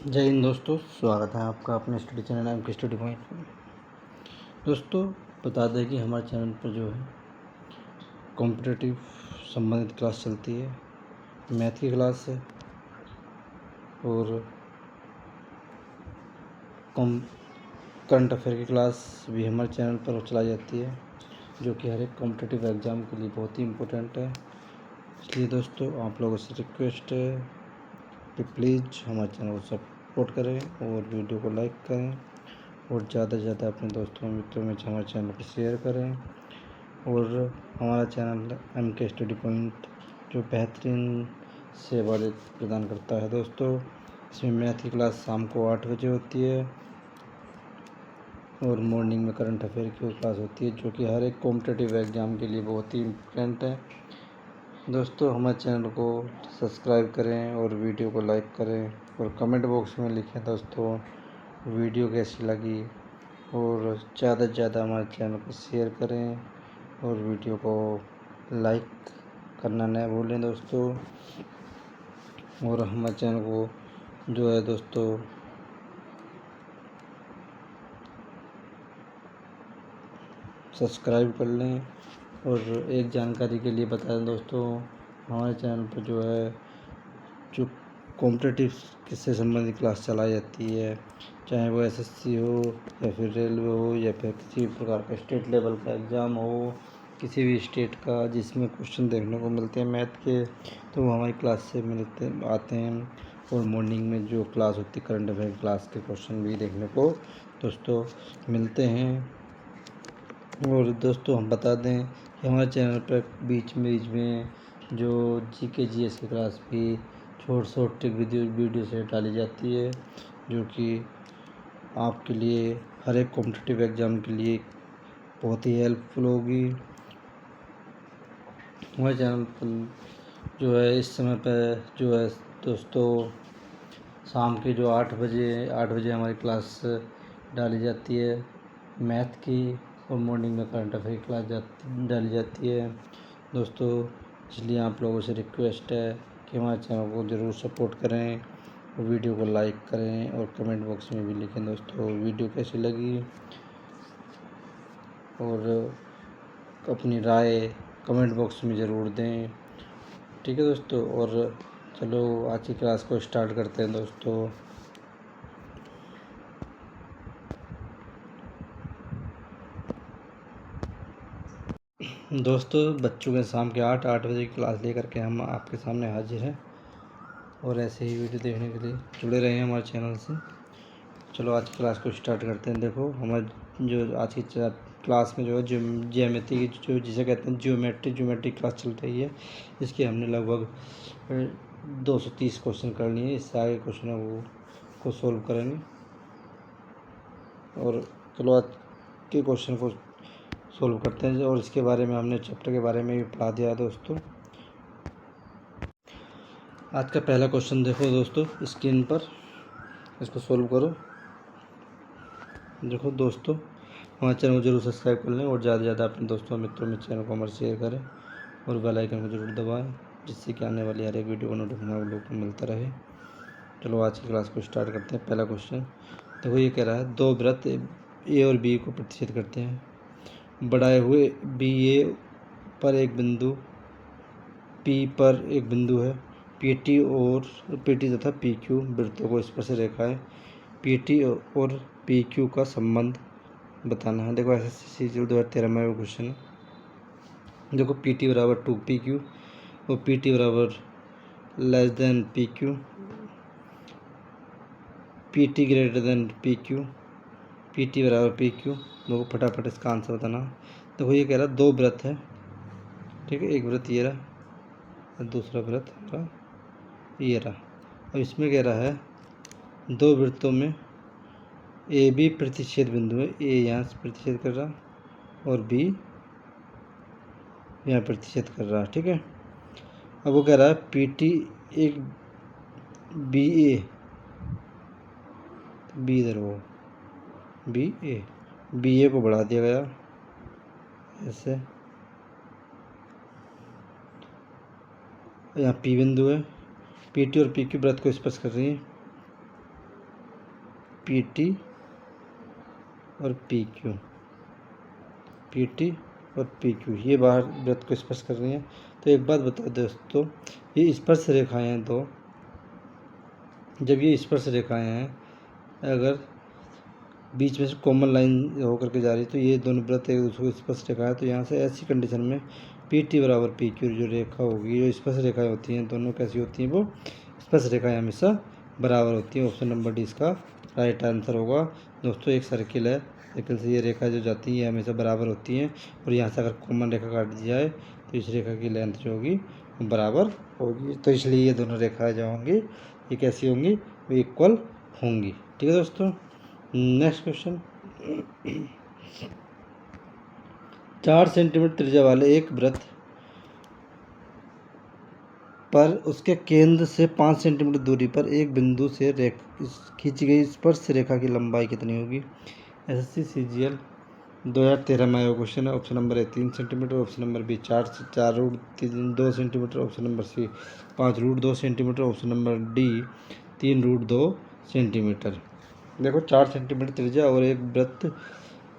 जय हिंद दोस्तों, स्वागत है आपका अपने स्टडी चैनल एम के स्टडी पॉइंट में। दोस्तों, बता दें कि हमारे चैनल पर जो है कॉम्पिटिटिव संबंधित क्लास चलती है, मैथ की क्लास है और करंट अफेयर की क्लास भी हमारे चैनल पर चलाई जाती है, जो कि हर एक कॉम्पिटिटिव एग्ज़ाम के लिए बहुत ही इम्पोर्टेंट है। इसलिए दोस्तों, आप लोगों से रिक्वेस्ट है कि प्लीज़ हमारे चैनल को सपोर्ट करें और वीडियो को लाइक करें और ज़्यादा से ज़्यादा अपने दोस्तों मित्रों में हमारे चैनल को शेयर करें। और हमारा चैनल एम के स्टडी पॉइंट जो बेहतरीन सेवा प्रदान करता है दोस्तों। इसमें मैथ की क्लास शाम को 8 बजे होती है और मॉर्निंग में करंट अफेयर की क्लास होती है, जो कि हर एक कॉम्पिटिटिव एग्ज़ाम के लिए बहुत ही इम्पोर्टेंट है। दोस्तों, हमारे चैनल को सब्सक्राइब करें और वीडियो को लाइक करें और कमेंट बॉक्स में लिखें दोस्तों वीडियो कैसी लगी, और ज़्यादा से ज़्यादा हमारे चैनल को शेयर करें और वीडियो को लाइक करना न भूलें दोस्तों। और हमारे चैनल को जो है दोस्तों सब्सक्राइब कर लें। और एक जानकारी के लिए बता दें दोस्तों, हमारे चैनल पर जो है जो कॉम्पिटिटिव से संबंधित क्लास चलाई जाती है, चाहे वो एसएससी हो या फिर रेलवे हो या फिर किसी भी प्रकार का स्टेट लेवल का एग्ज़ाम हो, किसी भी स्टेट का जिसमें क्वेश्चन देखने को मिलते हैं मैथ के, तो वो हमारी क्लास से आते हैं। और मॉर्निंग में जो क्लास होती है करंट अफेयर क्लास के क्वेश्चन भी देखने को दोस्तों मिलते हैं। और दोस्तों, हम बता दें कि हमारे चैनल पर बीच में जो जीके जीएस की क्लास भी शॉर्ट ट्रिक वीडियो से डाली जाती है, जो कि आपके लिए हर एक कॉम्पिटिटिव एग्ज़ाम के लिए बहुत ही हेल्पफुल होगी। हमारे चैनल पर जो है इस समय पर जो है दोस्तों शाम के जो 8 बजे हमारी क्लास डाली जाती है मैथ की, और मॉर्निंग में करंट अफेयर की क्लास डाली जाती है दोस्तों। इसलिए आप लोगों से रिक्वेस्ट है कि हमारे चैनल को ज़रूर सपोर्ट करें और वीडियो को लाइक करें और कमेंट बॉक्स में भी लिखें दोस्तों वीडियो कैसी लगी, और अपनी राय कमेंट बॉक्स में ज़रूर दें। ठीक है दोस्तों, और चलो आज की क्लास को स्टार्ट करते हैं दोस्तों। दोस्तों, बच्चों के शाम के 8 बजे की क्लास लेकर के हम आपके सामने हाजिर हैं, और ऐसे ही वीडियो देखने के लिए जुड़े रहे हैं हमारे चैनल से। चलो आज की क्लास को स्टार्ट करते हैं। देखो, हमारे जो आज की क्लास में जो है ज्योमेट्री की जो जिसे कहते हैं ज्योमेट्री क्लास चल रही है। इसके हमने लगभग 230 क्वेश्चन कर लिए हैं। इससे आगे क्वेश्चनों को सोल्व करेंगे। और चलो आज के क्वेश्चन को सोल्व करते हैं, और इसके बारे में हमने चैप्टर के बारे में भी पढ़ा दिया है दोस्तों। आज का पहला क्वेश्चन देखो दोस्तों स्क्रीन पर, इसको सोल्व करो। देखो दोस्तों, हमारे चैनल को जरूर सब्सक्राइब कर लें और ज़्यादा से ज़्यादा अपने दोस्तों मित्रों में चैनल को हमारे शेयर करें और बेल आइकन को जरूर दबाएं, जिससे कि आने वाली हर एक वीडियो को नोटिफिकेशन आप लोगों को मिलता रहे। चलो आज की क्लास को स्टार्ट करते हैं। पहला क्वेश्चन देखो, ये कह रहा है दो वृत्त ए और बी को प्रतिच्छेद करते हैं। बढ़ाए हुए बी ए पर एक बिंदु पी पर एक बिंदु है। पीटी तथा पी क्यू वृत्तों को स्पर्श रेखाएं पीटी और पी क्यू का संबंध बताना है। देखो एसएससी 2013 में क्वेश्चन है। देखो पीटी बराबर 2 PQ और पीटी बराबर less than P Q, PT greater than P Q, PT बराबर पी क्यू। देखो फटाफट इसका आंसर बताना। देखो ये कह रहा है दो वृत्त है, ठीक है, एक वृत्त ये रहा और दूसरा वृत्त रहा ये रहा। अब इसमें कह रहा है दो वृत्तों में ए बी प्रतिच्छेद बिंदु है। ए यहाँ से प्रतिच्छेद कर रहा और बी यहाँ प्रतिच्छेद कर रहा, ठीक है। अब वो कह रहा है पीटी एक बी ए, बी इधर हो बी ए को बढ़ा दिया गया ऐसे, यहाँ पी बिंदु है। पीटी और पी क्यू वृत्त को स्पर्श कर रही है। पी टी और पी क्यू, पी टी और पी क्यू ये बाहर वृत्त को स्पर्श कर रही हैं। तो एक बात बताओ दोस्तों, ये स्पर्श रेखाएं हैं, तो जब ये स्पर्श रेखाएं हैं अगर बीच में से कॉमन लाइन होकर के जा रही है तो ये दोनों वृत्त एक दूसरे को स्पर्श रेखा है। तो यहाँ से ऐसी कंडीशन में पी टी बराबर पी क्यू जो रेखा होगी, जो स्पर्श रेखाएं होती हैं दोनों कैसी होती हैं, वो स्पर्श रेखाएं हमेशा बराबर होती हैं। ऑप्शन नंबर डी इसका राइट आंसर होगा। दोस्तों एक सर्किल है, सर्किल से ये रेखा जो जाती है ये हमेशा बराबर होती हैं, और यहाँ से अगर कॉमन रेखा काट दी जाए तो इस रेखा की लेंथ जो होगी वो बराबर होगी। तो इसलिए ये दोनों रेखाएं जो होंगी ये कैसी होंगी, वो इक्वल होंगी। ठीक है दोस्तों, नेक्स्ट क्वेश्चन। 4 सेंटीमीटर त्रिज्या वाले एक वृत्त पर उसके केंद्र से 5 सेंटीमीटर दूरी पर एक बिंदु से खींची गई स्पर्श रेखा की लंबाई कितनी होगी। एसएससी सीजीएल 2013 में आया क्वेश्चन है। Option number A 3 centimetre, option number B 4√2 centimetre, option number C 5√2 centimetre, option number D 3√2 centimetre. देखो 4 सेंटीमीटर त्रिज्या और एक वृत्त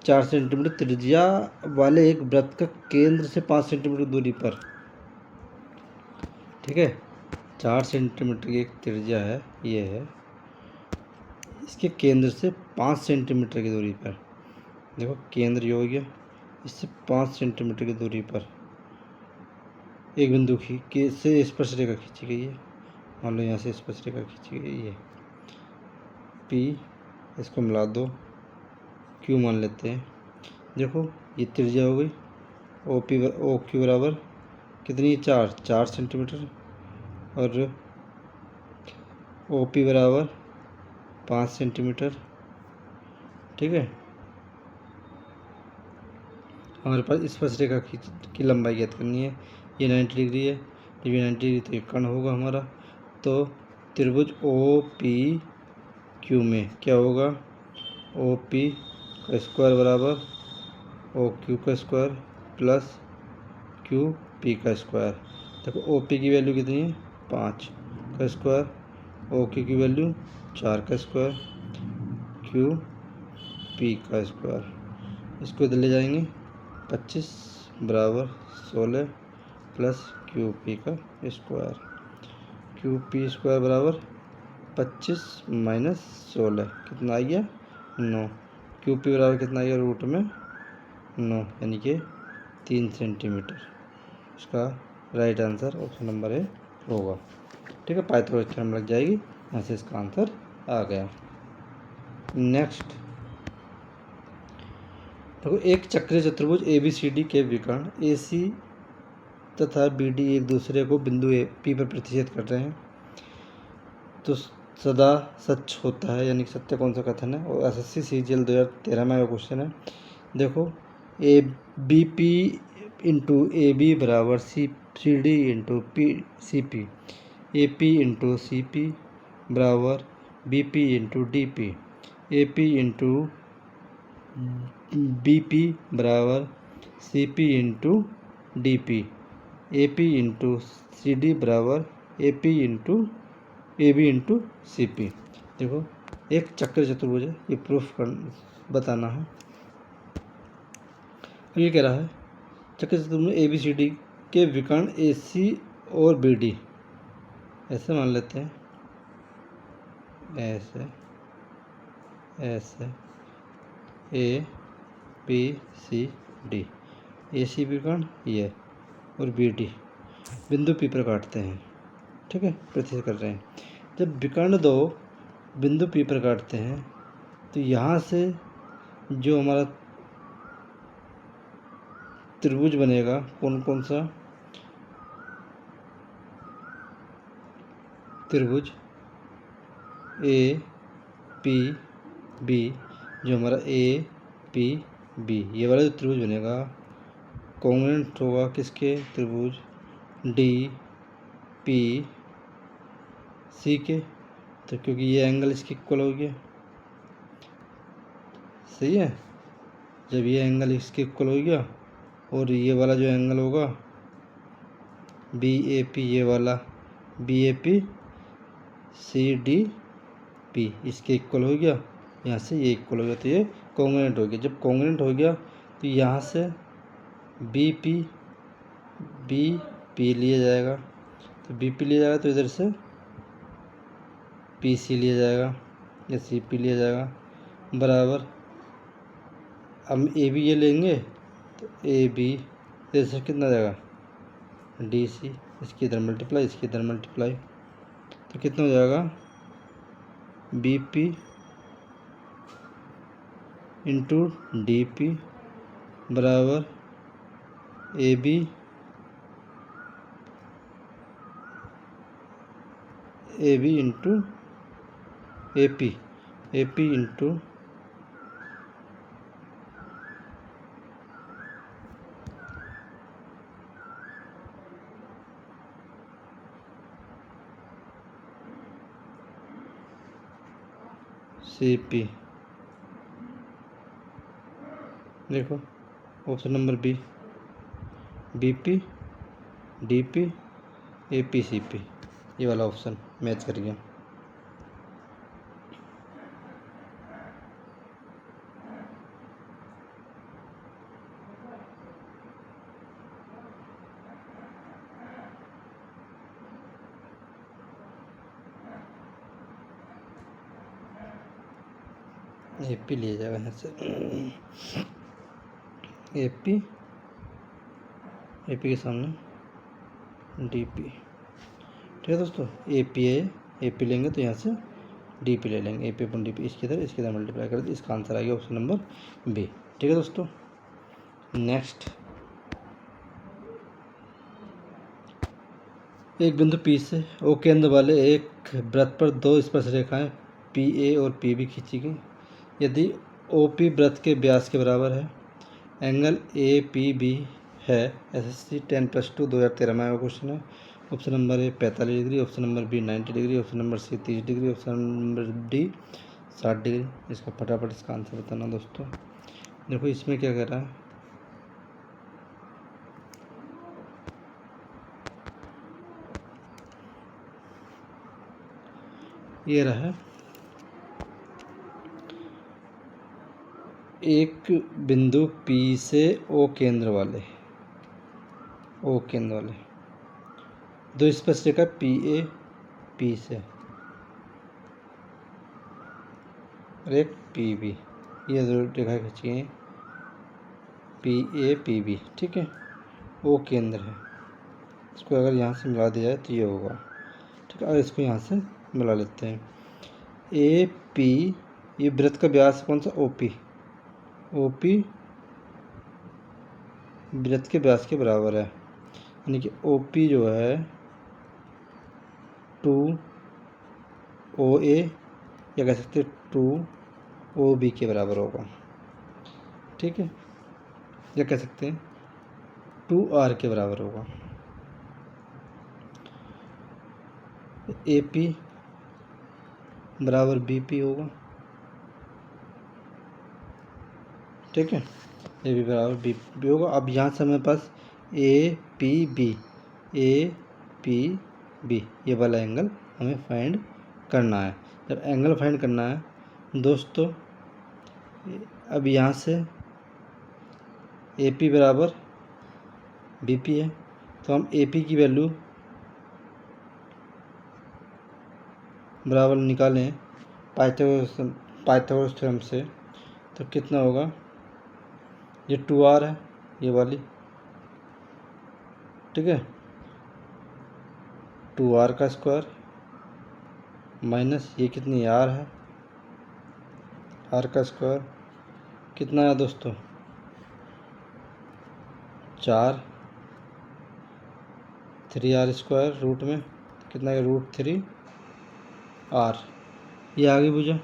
4 सेंटीमीटर त्रिज्या वाले एक वृत्त का केंद्र से 5 सेंटीमीटर दूरी पर, ठीक है, 4 सेंटीमीटर की एक त्रिज्या है, ये है, इसके केंद्र से 5 सेंटीमीटर की दूरी पर, देखो केंद्र ये हो गया, इससे 5 सेंटीमीटर की दूरी पर एक बिंदु से स्पर्श रेखा खींची गई है। मान लो यहाँ से स्पर्श रेखा खींची गई है पी, इसको मिला दो, क्यू मान लेते हैं। देखो ये त्रिज्या हो गई, ओ क्यू बराबर कितनी, 4 सेंटीमीटर, और ओ पी बराबर 5 सेंटीमीटर। ठीक है, हमारे पास स्पर्श रेखा की लंबाई ज्ञात करनी है। ये 90 डिग्री है, जब ये 90 डिग्री तो ये कर्ण होगा हमारा। तो त्रिभुज ओ पी क्यू में क्या होगा, ओ पी का स्क्वायर बराबर ओ क्यू का स्क्वायर प्लस क्यू पी का स्क्वायर। देखो ओ पी की वैल्यू कितनी है, 5 का स्क्वायर, ओ क्यू की वैल्यू 4 का स्क्वायर, क्यू पी का स्क्वायर। इसको इधर ले जाएंगे, 25 बराबर 16 प्लस क्यू पी का स्क्वायर। क्यू पी स्क्वायर बराबर 25 माइनस 16 कितना आ गया, 9। क्यू पी बराबर कितना आ गया, रूट में 9 यानी कि 3 सेंटीमीटर। इसका राइट आंसर ऑप्शन नंबर ए होगा। ठीक है, पाइथागोरस थ्योरम लग जाएगी, यहाँ से इसका आंसर आ गया। नेक्स्ट देखो, एक चक्रीय चतुर्भुज ABCD के विकर्ण AC तथा BD एक दूसरे को बिंदु P पर प्रतिच्छेद कर रहे हैं तो सदा सच होता है, यानी सत्य कौन सा कथन है। और SSC CGL 2013 में क्वेश्चन है। देखो BP इंटू AB बराबर CD into CP, AP into CP बराबर BP into DP, AP into BP बराबर CP into DP, AP into CD बराबर AP into AB into CP। देखो एक चक्र चतुर्भुज है, ये प्रूफ बताना है। ये कह रहा है चक्र चतुर्भुज ABCD के विकर्ण AC और BD, ऐसे मान लेते हैं, ऐसे ऐसे ABCD, AC विकर्ण ये और BD बिंदु P पर काटते हैं। ठीक है, प्रतिच्छेद कर रहे हैं। जब विकर्ण दो बिंदु P पर काटते हैं तो यहाँ से जो हमारा त्रिभुज बनेगा, कौन कौन सा त्रिभुज APB, जो हमारा APB ये वाला जो त्रिभुज बनेगा कॉन्ग्रुएंट होगा किसके, त्रिभुज DPC के। तो क्योंकि ये एंगल इसके इक्वल हो गया, सही है, जब ये एंगल इसके इक्वल हो गया और ये वाला जो एंगल होगा BAP, ये वाला BAP CDP इसके इक्वल हो गया, यहाँ से ये इक्वल हो गया, तो ये कॉन्ग्रुएंट हो गया। जब कॉन्ग्रुएंट हो गया तो यहाँ से बी पी लिया जाएगा, तो बी पी लिया जाएगा तो इधर से पी सी लिया जाएगा या सी पी लिया जाएगा, बराबर। अब ए बी ये लेंगे तो ए बी इधर से कितना जाएगा डी सी, इसकी इधर मल्टीप्लाई, इसकी इधर मल्टीप्लाई, तो कितना हो जाएगा B P into D P बराबर A B into A P into C P. देखो option number B, B P D P A P C P, ये वाला ऑप्शन मैच कर गया। ए पी लिया जाएगा यहाँ से, ए पी के सामने डी पी। ठीक है दोस्तों, ए पी लेंगे तो यहाँ से डी पी ले लेंगे, A P upon D P, इसके इधर मल्टीप्लाई कर दे, इसका आंसर आ गया ऑप्शन नंबर बी। ठीक है दोस्तों, नेक्स्ट, एक बिंदु पी से ओ केंद्र वाले एक वृत्त पर दो स्पर्श रेखाएं पी ए और पी बी खींची गई। यदि ओ पी वृत्त के व्यास के बराबर है, एंगल ए पी बी है। SSC 10+2 2013 में आया क्वेश्चन है। Option number A 45 degree, option number B 90 degree, option number C 30 degree, option number D 60 degree. इसका फटाफट इसका आंसर बताना दोस्तों। देखो इसमें क्या कह रहा है, ये रहा एक बिंदु P से O केंद्र वाले दो स्पर्श रेखा PA P से और एक PB, ये दो रेखा खींची है PA PB। ठीक है, O केंद्र है, इसको अगर यहाँ से मिला दिया जाए तो ये होगा। ठीक है, और इसको यहाँ से मिला लेते हैं। AP, ये वृत्त का व्यास कौन सा, OP वृत्त के व्यास के बराबर है, यानी कि OP जो है 2OA या कह सकते 2OB के बराबर होगा। ठीक है, या कह सकते हैं 2R के बराबर होगा। AP बराबर BP होगा। ठीक है, ए बी बराबर बी होगा। अब यहाँ से हमारे पास ए पी बी ये वाला एंगल हमें फाइंड करना है। जब एंगल फाइंड करना है दोस्तों, अब यहाँ से ए पी बराबर बी पी है, तो हम ए पी की वैल्यू बराबर निकालें पाइथागोरस थ्योरम से, तो कितना होगा, ये 2R है ये वाली। ठीक है, 2R का स्क्वायर माइनस ये कितनी R है, R का स्क्वायर कितना है दोस्तों 4, 3R स्क्वायर रूट में कितना है √3R। ये आगे बुझा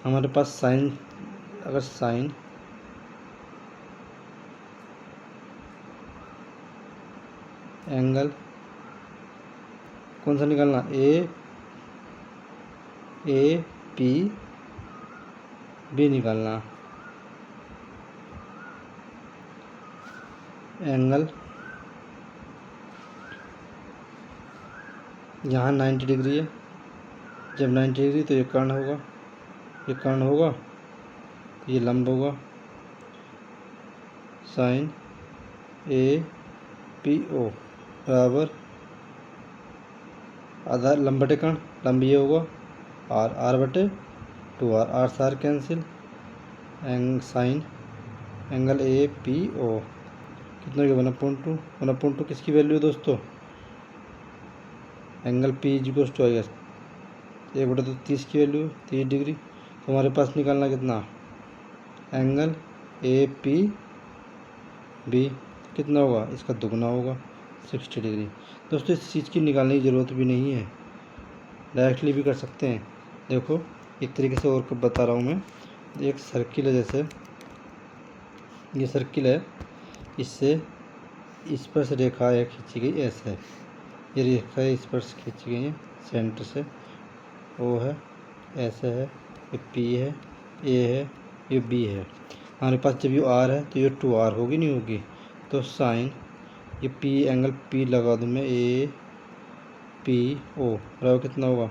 हमारे पास साइन, अगर साइन एंगल कौन सा निकालना, ए पी बी निकालना। एंगल यहाँ 90 डिग्री है, जब 90 डिग्री तो ये कर्ण होगा, तो ये लंब होगा साइन ए पी ओ बराबर आधा लंब बटे कर्ण, लंब ये होगा आर, आर बटे 2r, आर से R cancel, sine angle A P O कितना हो गया 1/2, 1/2 किसकी वैल्यू है दोस्तों, एंगल पी इक्वल्स टू आएगा 1/30 की वैल्यू 30 डिग्री। तो हमारे पास निकालना कितना, एंगल ए पी बी कितना होगा, इसका दुगना होगा 60 डिग्री। दोस्तों इस चीज़ की निकालने की ज़रूरत भी नहीं है, डायरेक्टली भी कर सकते हैं। देखो एक तरीके से और बता रहा हूँ मैं, एक सर्किल है, जैसे ये सर्किल है, इससे इस पर से रेखा है खींची गई ऐसे, ये रेखा है इस पर से खींची गई है सेंटर से, ओ है ऐसे है, ये पी है, ए है, ये बी है। हमारे पास जब ये आर है तो ये 2r होगी नहीं होगी, तो साइन ये पी एंगल पी लगा दूँ मैं, ए पी ओ बराबर कितना होगा,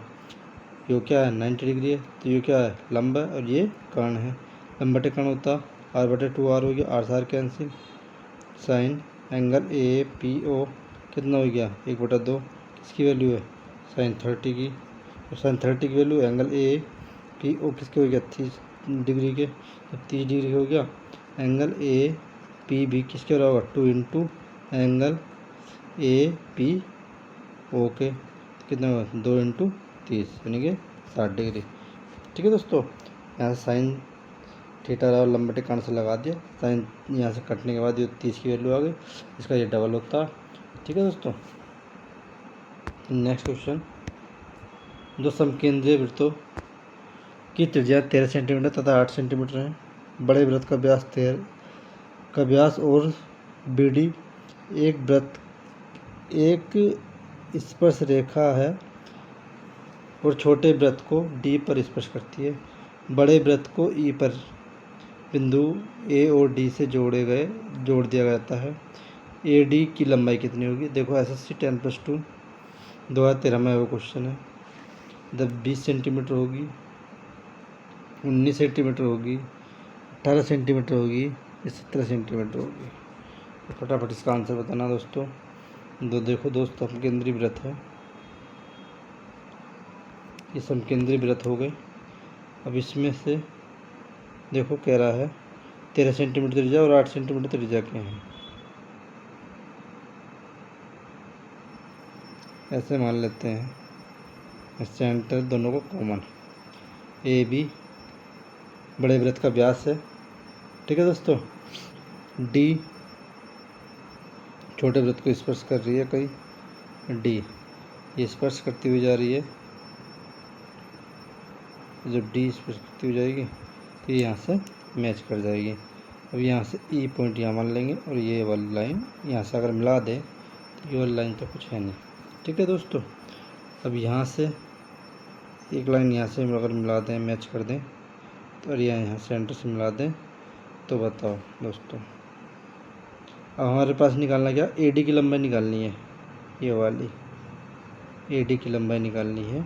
ये क्या है 90 डिग्री है, तो ये क्या है लंब है और ये कर्ण है, लंब बटे कर्ण होता r बटे 2r हो गया, r से r cancel, sine angle A P O कितना हो गया 1/2, किसकी वैल्यू है साइन 30 की, और साइन 30 की value angle A P O किसके हो गया 30 डिग्री के, तो 30 डिग्री हो गया, एंगल ए पी बी किसके बराबर होगा 2 into angle A P O के, कितना होगा 2 इंटू 30 यानी कि 60 डिग्री। ठीक है दोस्तों, यहाँ से साइन थीटा और लंब बटे कर्ण से लगा दिया, साइन यहाँ से कटने के बाद ये 30 की वैल्यू आ गई, इसका ये डबल होता है। ठीक है दोस्तों, नेक्स्ट क्वेश्चन, दो समकेंद्रीय वृत्तों की त्रिज्या 13 सेंटीमीटर तथा 8 सेंटीमीटर है, बड़े वृत्त का व्यास और बी डी एक स्पर्श रेखा है और छोटे वृत्त को डी पर स्पर्श करती है, बड़े वृत्त को ई पर बिंदु ए और डी से जोड़ दिया जाता है, ए डी की लंबाई कितनी होगी। देखो SSC 10+2 2013 में वो क्वेश्चन है, जब 20 सेंटीमीटर होगी, 19 सेंटीमीटर होगी, 18 सेंटीमीटर होगी, 17 सेंटीमीटर होगी, तो फटाफट इसका आंसर बताना दोस्तों। देखो दोस्तों समकेंद्रीय वृत्त है, ये समकेंद्रीय वृत्त हो गए। अब इसमें से देखो कह रहा है 13 सेंटीमीटर त्रिज्या और 8 सेंटीमीटर त्रिज्या के हैं, ऐसे मान लेते हैं, सेंटर दोनों को कॉमन, ए बी बड़े वृत्त का व्यास है। ठीक है दोस्तों, डी छोटे वृत्त को स्पर्श कर रही है, कहीं डी ये स्पर्श करती हुई जा रही है, जब डी स्पर्श करती हुई जाएगी तो यहाँ से मैच कर जाएगी। अब यहाँ से ई पॉइंट यहाँ मान लेंगे और ये वाली लाइन यहाँ से अगर मिला दें तो ये वाली लाइन तो कुछ है नहीं। ठीक है दोस्तों, अब यहाँ से एक लाइन यहाँ से अगर मिला दें, मैच कर दें, तो और यहाँ सेंटर से मिला दें, तो बताओ दोस्तों अब हमारे पास निकालना क्या, ए डी की लंबाई निकालनी है, ये वाली ए डी की लंबाई निकालनी है।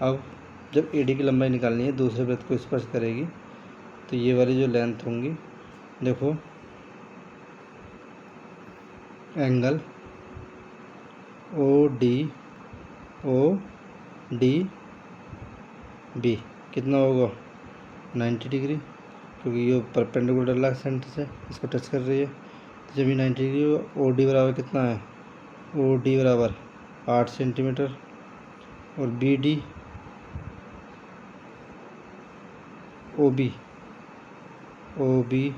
अब जब ए डी की लंबाई निकालनी है, दूसरे वृत्त को स्पर्श करेगी, तो ये वाली जो लेंथ होंगी, देखो एंगल ओ डी बी कितना होगा 90 डिग्री, क्योंकि ये परपेंडिकुलर लाइन सेंटर से इसको टच कर रही है, तो जब ये 90 डिग्री होगा, ओ डी बराबर कितना है, ओ डी बराबर 8 सेंटीमीटर और बी डी ओ बी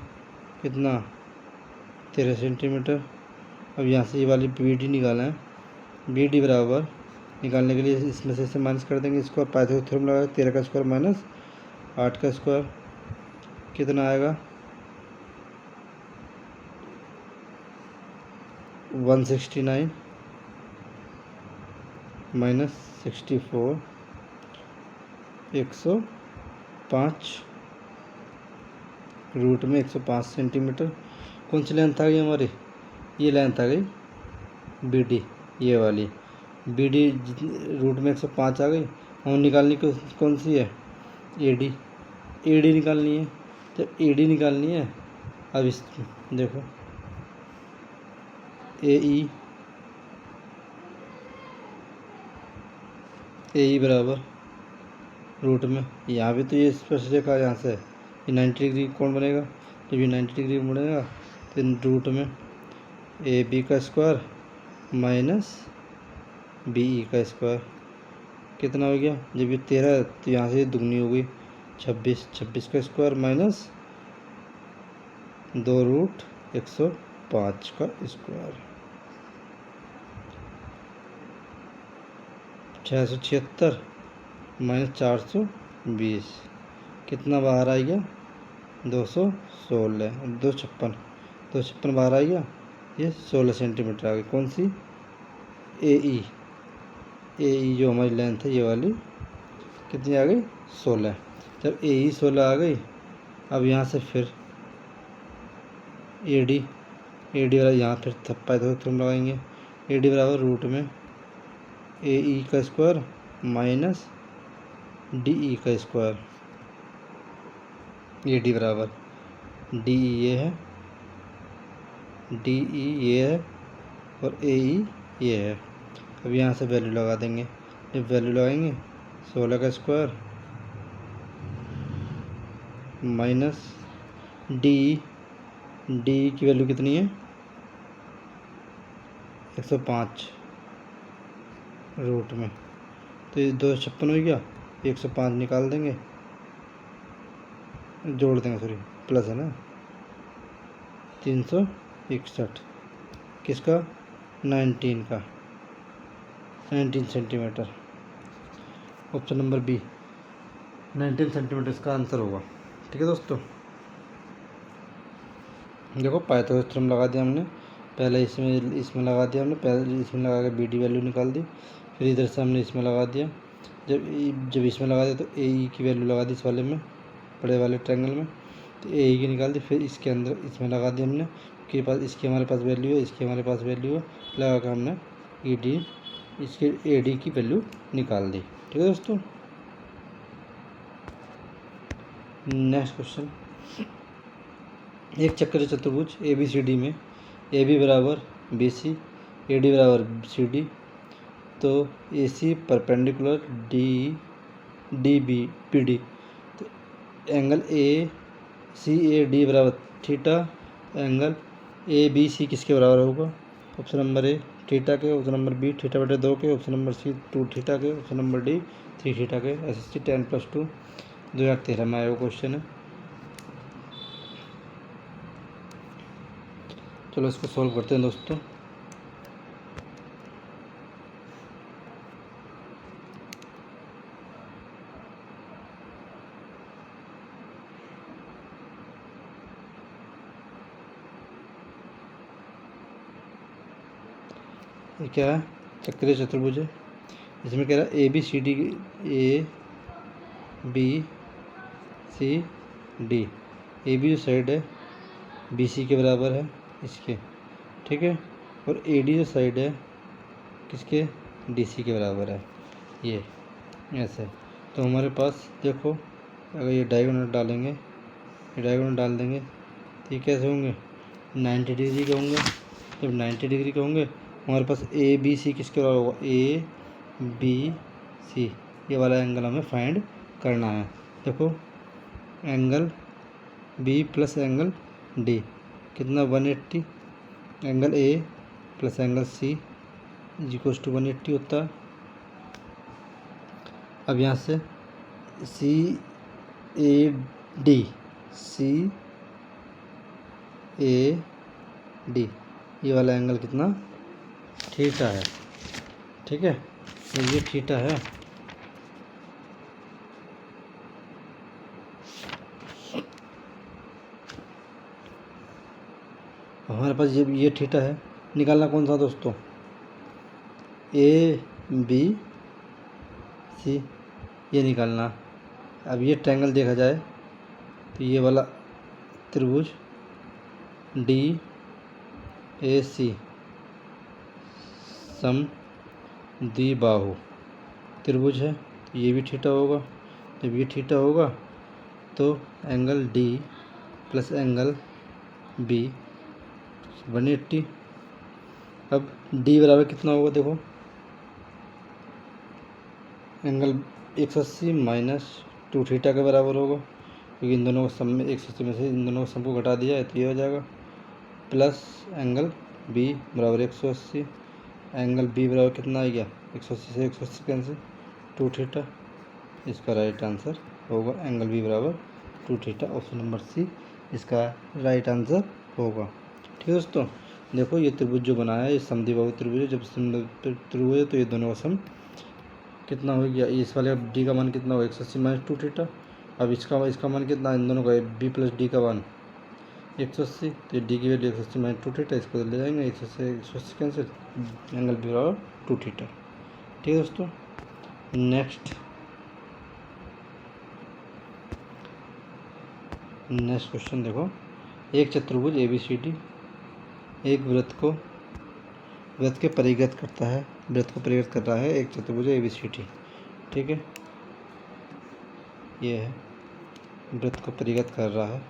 कितना 13 सेंटीमीटर। अब यहाँ से ये वाली बी डी निकालें है, बी डी बराबर निकालने के लिए इसमें से माइनस कर देंगे, इसको पाइथागोरस थ्योरम लगा 13 का स्क्वायर माइनस 8 का स्क्वायर कितना आएगा 169 माइनस 64 105 रूट में 105 सेंटीमीटर। कौन सी लेंथ आ गई हमारी, ये लेंथ आ गई बी डी, ये वाली बी डी रूट में 105 आ गई। और निकालनी कौन सी है, ए डी निकालनी है। जब ए डी निकालनी है, अब इस देखो ए ई बराबर रूट में, यहाँ भी तो ये स्पर्श रेखा यहाँ से ये 90 डिग्री कौन बनेगा, जब ये 90 डिग्री बनेगा तो रूट में ए बी का स्क्वायर माइनस बी ई का स्क्वायर कितना हो गया, जब ये 13 है तो यहाँ से दुगनी हो गई 26, 26 का स्क्वायर माइनस 2 रूट 105 का स्क्वायर 676 माइनस 420 कितना बाहर आ गया 216, 256 बाहर आ गया, ये 16 सेंटीमीटर आ गई। कौन सी ए ई जो हमारी लेंथ है ये वाली कितनी आ गई 16। जब ए ई 16 आ गई, अब यहाँ से फिर ए डी वाला यहाँ फिर थप्पा इधर तुम लगाएंगे, ए डी बराबर रूट में ए ई का स्क्वायर माइनस डी ई का स्क्वायर, ए डी बराबर डी ई ये है, डी ई ये है और ए ई ये है। अब यहाँ से वैल्यू लगा देंगे, जब वैल्यू लगाएंगे 16 का स्क्वायर माइनस डी की वैल्यू कितनी है 105 रूट में, तो ये 256 हो गया, 105 निकाल देंगे, जोड़ देंगे, सॉरी प्लस है ना, 361 किसका 19 centimetre. Option number B 19 centimetre इसका आंसर होगा। ठीक है दोस्तों, देखो पाइथागोरस थ्योरम लगा दिया हमने, पहले इसमें लगा दिया हमने, पहले इसमें लगा के बी डी वैल्यू निकाल दी, फिर इधर से हमने इसमें लगा दिया, जब इसमें लगा दिया तो ए ई की वैल्यू लगा दी इस वाले में, बड़े वाले ट्रायंगल में, तो ए ई की निकाल दी, फिर इसके अंदर इसमें लगा दी हमने कि पास इसकी हमारे पास वैल्यू है, इसकी हमारे पास वैल्यू है, लगा कर हमने ई डी इसके ए डी की वैल्यू निकाल दी। ठीक है दोस्तों, नेक्स्ट क्वेश्चन, एक चक्र चतुर्भुज ए बी सी डी में ए बी बराबर बी सी, ए डी बराबर सी डी, तो A C perpendicular D B P D, तो angle A C A D बराबर theta, angle A B C किसके बराबर होगा, ऑप्शन नंबर ए थीटा के, ऑप्शन नंबर बी थीटा बटे 2 के, ऑप्शन नंबर सी 2 थीटा के, ऑप्शन नंबर डी 3 थीटा के। SSC 10+2 2013 में आया वो क्वेश्चन है। चलो इसको सॉल्व करते हैं दोस्तों। ये क्या है, चक्रीय चतुर्भुज है, इसमें कह रहा है A B C D A B जो साइड है बी सी के बराबर है इसके, ठीक है, और ए डी जो साइड है किसके डी सी के बराबर है, ये ऐसे। तो हमारे पास देखो अगर ये डायगोनल डालेंगे, ये डायगोनल डाल देंगे तो ये कैसे होंगे 90 डिग्री के होंगे। जब 90 डिग्री के होंगे हमारे पास ए बी सी किसके बराबर होगा, ए बी सी, ये वाला एंगल हमें फाइंड करना है। देखो angle B plus angle D कितना 180, angle A plus angle C equals to 180 होता है। अब यहाँ से सी ए डी ये वाला एंगल कितना थीटा है, ठीक है, तो ये थीटा है। हमारे पास ये थीटा है, निकालना कौन सा दोस्तों, ए बी सी ये निकालना। अब ये ट्रायंगल देखा जाए तो ये वाला त्रिभुज डी ए सी सम द्विबाहु त्रिभुज है, तो ये भी थीटा होगा। जब ये थीटा होगा तो angle D plus angle B 180। अब डी बराबर कितना होगा, देखो एंगल 180 माइनस 2 थीटा के बराबर होगा, क्योंकि इन दोनों को सम में 180 में से इन दोनों को सम को घटा दिया है तो ये हो जाएगा। प्लस एंगल बी बराबर 180, एंगल बी बराबर कितना आ गया 180 से 180 कैंसिल 2 थीटा। इसका राइट आंसर होगा एंगल बी बराबर 2 थीटा। ऑप्शन नंबर सी इसका राइट आंसर होगा। ठीक है दोस्तों, देखो ये त्रिभुज जो बनाया है ये समद्विबाहु त्रिभुज है। जब समद्विबाहु त्रिभुज है तो ये दोनों का सम कितना हो गया, इस वाले डी का मान कितना होगा 180 माइनस 2 थीटा। अब इसका मान कितना, इन दोनों का बी प्लस डी का मान 180, तो डी की वैल्यू 180 माइनस 2 थीटा, इसको ले जाएंगे 180 कैंसिल, एंगल बी बराबर 2 थीटा। ठीक है दोस्तों, नेक्स्ट क्वेश्चन देखो। एक चतुर्भुज ABCD एक वृत्त के परिगत करता है, वृत्त को परिगत कर रहा है एक चतुर्भुज ABCD। ठीक है, ये है वृत्त को परिगत कर रहा है।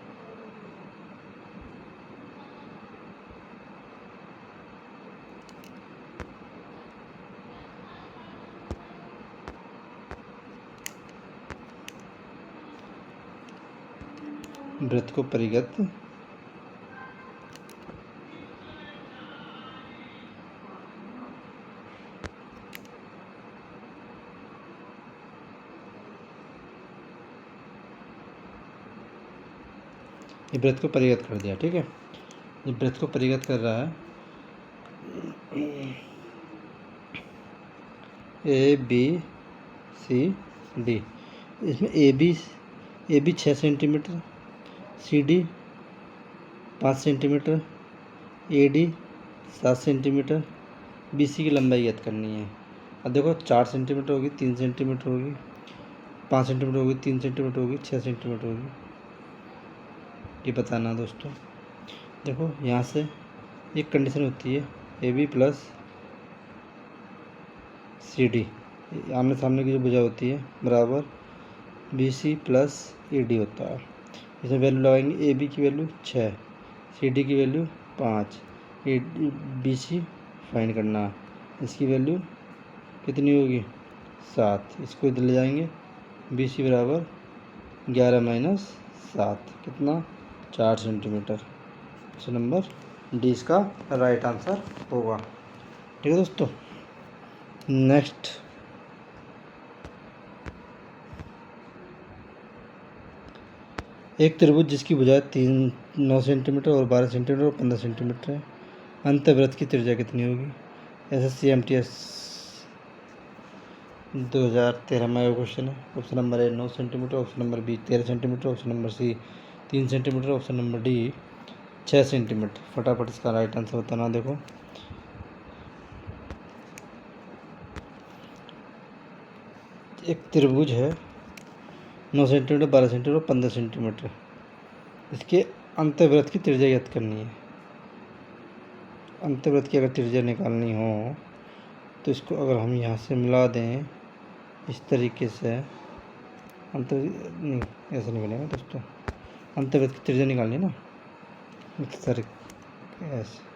वृत्त को परिगत ये वृत्त को परिगत कर दिया। ठीक है, ये वृत्त को परिगत कर रहा है ABCD। इसमें AB 6 centimetre, CD 5 centimetre, AD 7 centimetre, BC की लंबाई ज्ञात करनी है। अब देखो 4 सेंटीमीटर होगी, 3 सेंटीमीटर होगी, 5 सेंटीमीटर होगी, 3 सेंटीमीटर होगी, 6 सेंटीमीटर होगी, ये बताना दोस्तों। देखो यहाँ से एक कंडीशन होती है AB प्लस CD आमने सामने की जो भुजा होती है बराबर BC प्लस AD होता है। इसमें वैल्यू लगाएंगे, AB की वैल्यू 6, CD की वैल्यू 5, BC फाइंड करना, इसकी वैल्यू कितनी होगी 7। इसको इधर ले जाएंगे, BC बराबर 11 माइनस 7 कितना 4 सेंटीमीटर। ऑप्शन नंबर डी इसका राइट आंसर होगा। ठीक है दोस्तों, नेक्स्ट एक त्रिभुज जिसकी भुजाएं 9 सेंटीमीटर और 12 सेंटीमीटर और 15 सेंटीमीटर है, अंतःवृत्त की त्रिज्या कितनी होगी। SSC MTS 2013 में आया क्वेश्चन है। Option number A 9 centimetre, option number B 13 centimetre, option number C 3 centimetre, option number D 6 centimetre. फटाफट इसका राइट आंसर बताना। देखो एक त्रिभुज है 9 सेंटीमीटर, 12 सेंटीमीटर और 15 सेंटीमीटर, इसके अंतःवृत्त की त्रिज्या ज्ञात करनी है। अंतःवृत्त की अगर त्रिज्या निकालनी हो तो इसको अगर हम यहाँ से मिला दें इस तरीके से, नहीं ऐसे नहीं बनेगा दोस्तों, अंतःवृत्त की त्रिज्या निकालनी है ना इस तरीके ऐसे।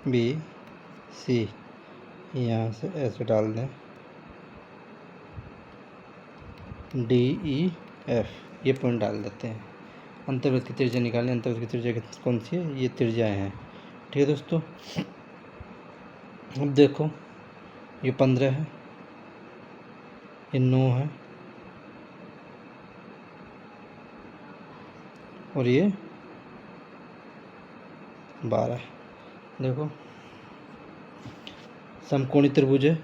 ABC यहाँ से ऐसे डाल दें, DEF ये पॉइंट डाल देते हैं। अंतर्वृत्त की त्रिज्या निकालें, अंतर्वृत्त की त्रिज्या कौन सी है, ये त्रिज्याएँ हैं। ठीक है दोस्तों, अब देखो ये 15 है, ये 9 है और ये 12 है। देखो समकोणीय त्रिभुज है।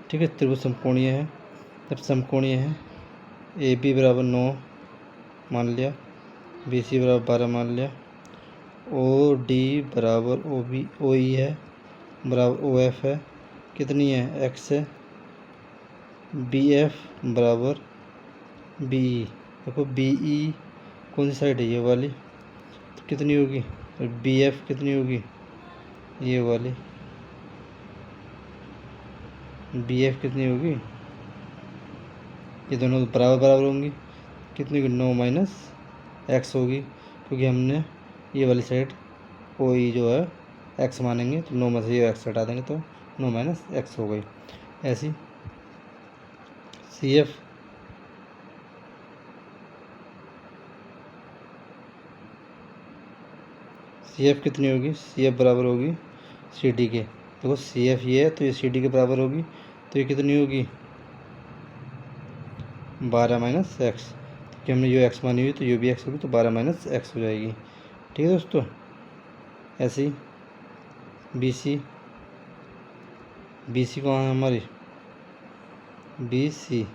ठीक है, त्रिभुज समकोणीय है, जब समकोणीय है AB बराबर 9 मान लिया, BC बराबर 12 मान लिया, OD बराबर OE है बराबर OF है, कितनी है X है, BF बराबर बी ई, देखो बी ई कौन सी साइड है, ये वाली, तो कितनी होगी, और बी एफ कितनी होगी, ये वाली, बी एफ कितनी होगी, ये दोनों बराबर बराबर होंगी, कितनी होगी, 9 माइनस एक्स होगी, क्योंकि हमने ये वाली साइड कोई जो है एक्स मानेंगे, तो 9 में से ये एक्स हटा देंगे तो 9 माइनस एक्स हो गई। ऐसी सी एफ कितनी होगी, सी एफ बराबर होगी सी डी के, देखो सी एफ ये है तो ये सी डी के बराबर होगी, तो ये कितनी होगी, 12 माइनस एक्स, क्योंकि हमने ये एक्स मानी हुई तो ये भी एक्स होगी, तो 12 माइनस एक्स हो जाएगी। ठीक है दोस्तों। ऐसी बी सी कहाँ है हमारी, बी सी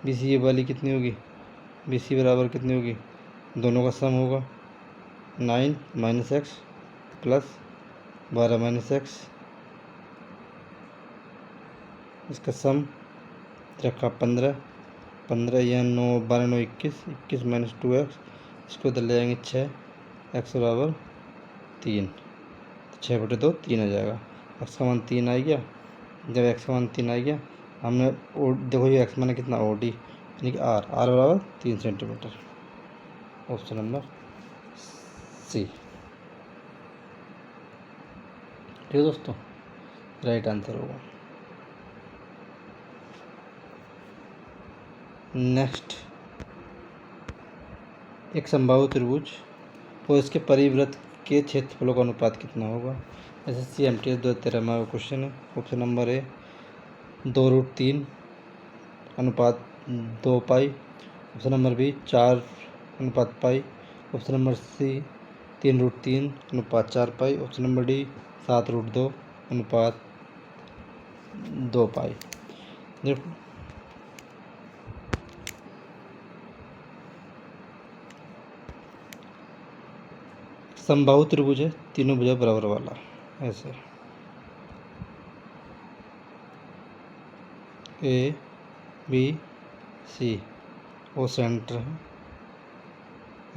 ये वाली कितनी होगी, बी सी बराबर कितनी होगी, दोनों का सम होगा 9 minus x plus 12 minus x, इसका सम रखा 15, 15 या 9, 12 9 21, 21 माइनस 2 एक्स, इसको इधर ले जाएंगे 6, एक्स बराबर 3, 6/2 3 आ जाएगा, एक्स का मान 3 आ गया। जब एक्स का मान 3 आ गया, हमने देखो ये एक्स माने कितना, ओ डी यानी कि आर बराबर 3 सेंटीमीटर, ऑप्शन नंबर सी। ठीक है दोस्तों, राइट आंसर होगा। नेक्स्ट, एक समबाहु त्रिभुज और इसके परिवृत्त के क्षेत्रफलों का अनुपात कितना होगा। SSC MTS 2013 में क्वेश्चन है। ऑप्शन नंबर ए 2√3 अनुपात 2 पाई, ऑप्शन नंबर बी 4 अनुपात पाई, ऑप्शन नंबर सी 3√3 अनुपात 4 पाई, ऑप्शन नंबर डी 7√2 अनुपात 2 पाई। देखो समबाहु त्रिभुज है, तीनों भुजा बराबर वाला, ऐसे ए बी सी वो सेंटर है,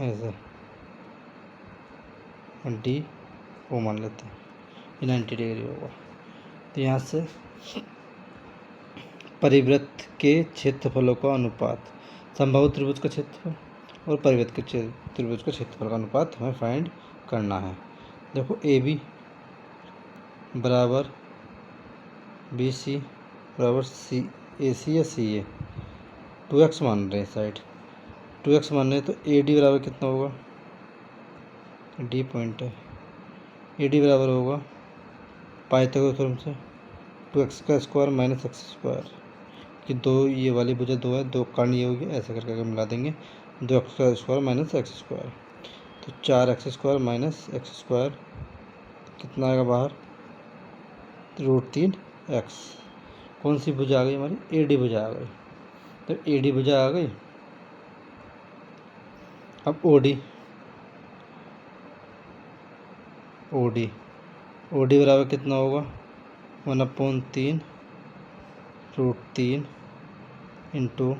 ऐसे डी वो मान लेते हैं, ये 90 डिग्री होगा। तो यहाँ से परिवृत्त के क्षेत्रफलों का अनुपात, समबाहु त्रिभुज का क्षेत्रफल और परिवृत्त के त्रिभुज का क्षेत्रफल का अनुपात हमें फाइंड करना है। देखो ए बी बराबर बी सी बराबर सी ए सी या सी ए, 2x मान रहे हैं साइड, 2x मान रहे हैं, तो ए डी बराबर कितना होगा, डी पॉइंट है, ए डी बराबर होगा पाइथागोरस थ्योरम से 2x का स्क्वायर माइनस एक्स स्क्वायर, कि दो ये वाली भुजा 2 है, 2 कर्ण ये होगी, ऐसे करके अगर मिला देंगे 2x का स्क्वायर माइनस एक्स स्क्वायर, तो 4x² माइनस एक्स स्क्वायर कितना आएगा बाहर, √3x। कौन सी भुजा आ गई हमारी, ए डी भुजा आ गई, तो ए डी भुजा आ गई। अब ओ डी बराबर कितना होगा, 1/3 इंटू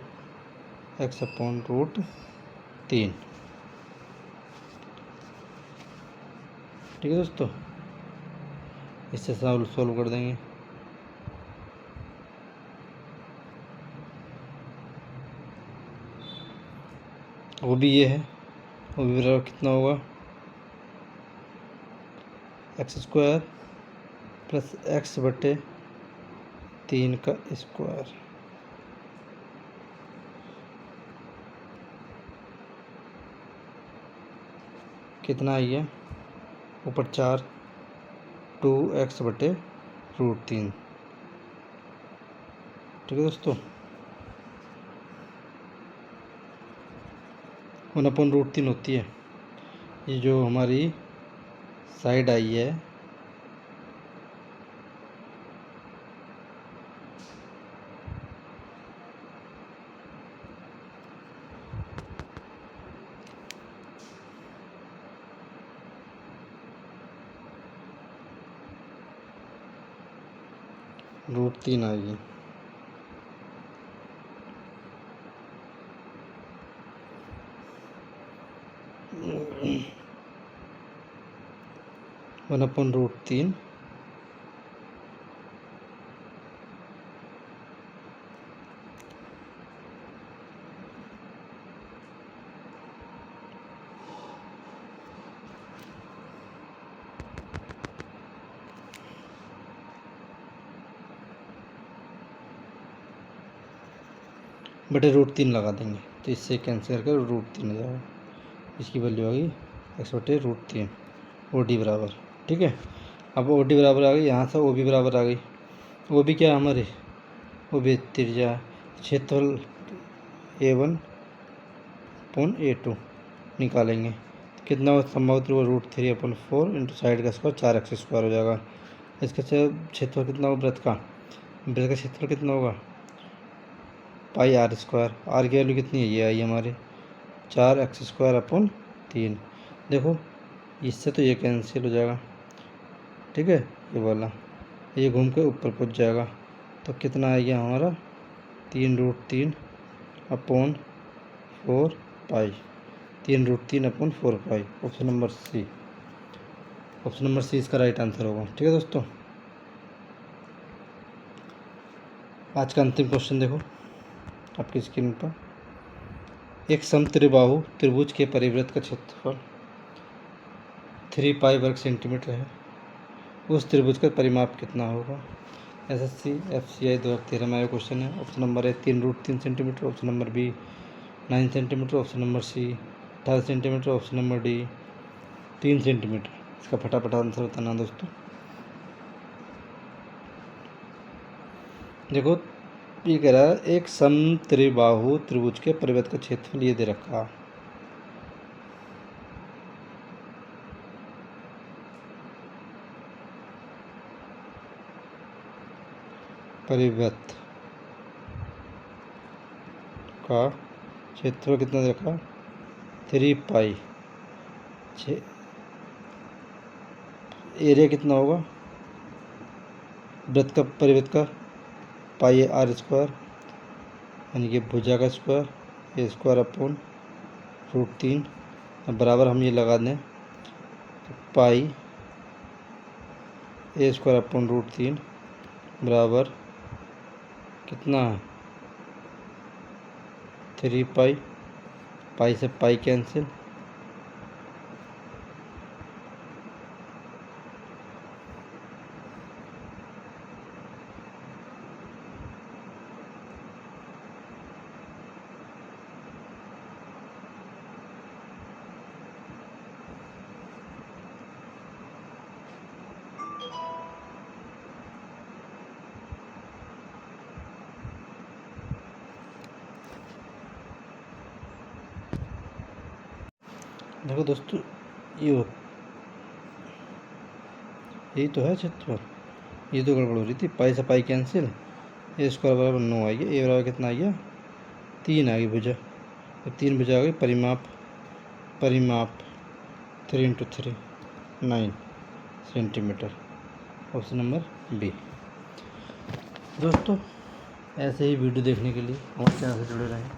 x/√3। ठीक है दोस्तों, इससे सॉल्व कर देंगे। वो भी ये है, वो भी बराबर कितना होगा, x² प्लस x/3 का स्क्वायर, कितना आई है, ऊपर 4, 2x/√3। ठीक है दोस्तों, 1/√3 होती है, ये जो हमारी साइड आई है, √3 आएगी। 1/√3 बटे √3 लगा देंगे, तो इससे कैंसिल करके √3 हो जाएगा। इसकी वैल्यू आ गई x/√3 OD बराबर। ठीक है, अब OD बराबर आ गई, यहाँ से OB बराबर आ गई। OB क्या है हमारे, OB त्रिज्या, क्षेत्रफल A1/A2 निकालेंगे। कितना संभव वो √3/4 इंटू साइड का स्क्वायर 4x² हो जाएगा। इसका क्षेत्रफल कितना होगा वृत्त का क्षेत्रफल कितना होगा πr²। आर की वैल्यू कितनी है, ये आई हमारे 4x²/3। देखो इससे तो ये कैंसिल हो जाएगा। ठीक है, ये वाला ये घूम के ऊपर पहुंच जाएगा, तो कितना आएगा हमारा 3√3/4 pi, 3√3/4 pi. Option number C, option number C इसका राइट आंसर होगा। ठीक है दोस्तों, आज का अंतिम क्वेश्चन देखो आपकी स्क्रीन पर। एक समत्रिबाहु त्रिभुज के परिवृत्त का क्षेत्रफल 3 पाई वर्ग सेंटीमीटर है। उस त्रिभुज का परिमाप कितना होगा। SSC FCI 2013 में आया क्वेश्चन है। Option number A 3√3 centimetre, option number B 9 centimetre, option number C 18 centimetre, option number D 3 centimetre. इसका फटाफट आंसर बताना दोस्तों। देखो ये कह रहा है एक समत्रिबाहु त्रिभुज के परिवृत्त का क्षेत्रफल ये दे रखा, परिवृत्त का क्षेत्रफल कितना दे रखा 3 पाई। एरिया कितना होगा वृत्त का, परिवृत्त का πr², यानी कि भुजा का स्क्वायर A²/√3। अब बराबर हम ये लगा दें तो πA²/√3 बराबर कितना 3 पाई। पाई से पाई कैंसिल, देखो दोस्तों यही तो है क्षेत्रफल, ये तो गड़बड़ हो रही थी। पाई से पाई कैंसिल, A² बराबर 9 आ गया, ए बराबर कितना आ गया 3 आ गई भुजा, तो 3 भुजा आ गई। परिमाप 3 × 3 9 सेंटीमीटर। Option number B. दोस्तों ऐसे ही वीडियो देखने के लिए हमारे चैनल से जुड़े रहें,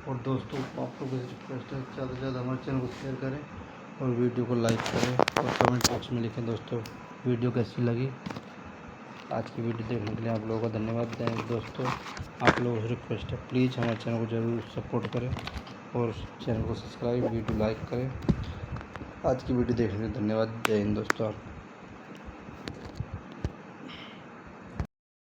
और दोस्तों आप लोगों से रिक्वेस्ट है ज़्यादा से ज़्यादा हमारे चैनल को शेयर करें और वीडियो को लाइक करें और कमेंट बॉक्स में लिखें दोस्तों वीडियो कैसी लगी। आज की वीडियो देखने के लिए आप लोगों का धन्यवाद दें। दोस्तों आप लोगों से रिक्वेस्ट है प्लीज़ हमारे चैनल को ज़रूर सपोर्ट करें और चैनल को सब्सक्राइब, वीडियो लाइक करें। आज की वीडियो देखने के लिए धन्यवाद। जय हिंद दोस्तों।